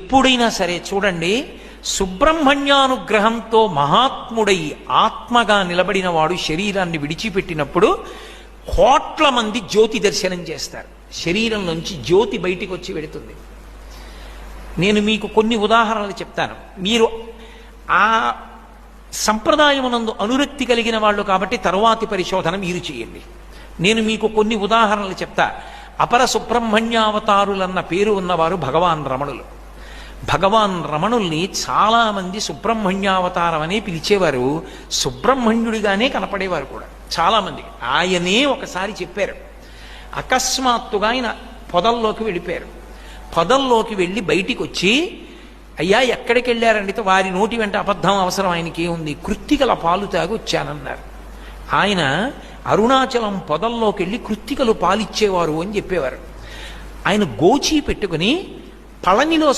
ఎప్పుడైనా సరే చూడండి, సుబ్రహ్మణ్యానుగ్రహంతో మహాత్ముడై ఆత్మగా నిలబడిన వాడు శరీరాన్ని విడిచిపెట్టినప్పుడు కోట్ల మంది జ్యోతి దర్శనం చేస్తారు. శరీరం నుంచి జ్యోతి బయటికి వచ్చి వెడుతుంది. నేను మీకు కొన్ని ఉదాహరణలు చెప్తాను. మీరు ఆ సంప్రదాయమునందు అనురక్తి కలిగిన వాళ్ళు కాబట్టి తరువాతి పరిశోధన మీరు చేయండి. నేను మీకు కొన్ని ఉదాహరణలు చెప్తా. అపర సుబ్రహ్మణ్యావతారులన్న పేరు ఉన్నవారు భగవాన్ రమణులు. భగవాన్ రమణుల్ని చాలామంది సుబ్రహ్మణ్యావతారం అనే పిలిచేవారు, సుబ్రహ్మణ్యుడిగానే కనపడేవారు కూడా చాలామంది. ఆయనే ఒకసారి చెప్పారు, అకస్మాత్తుగా ఆయన పొదల్లోకి వెళ్ళిపోయారు. పొదల్లోకి వెళ్ళి బయటికి వచ్చి, అయ్యా ఎక్కడికి వెళ్ళారంటే వారి నోటి వెంట అబద్ధం అవసరం ఆయనకి ఏముంది, కృత్తికల పాలు తాగి వచ్చానన్నారు. ఆయన అరుణాచలం పొదల్లోకి వెళ్ళి కృత్తికలు పాలిచ్చేవారు అని చెప్పేవారు. ఆయన గోచి పెట్టుకుని పళనిలో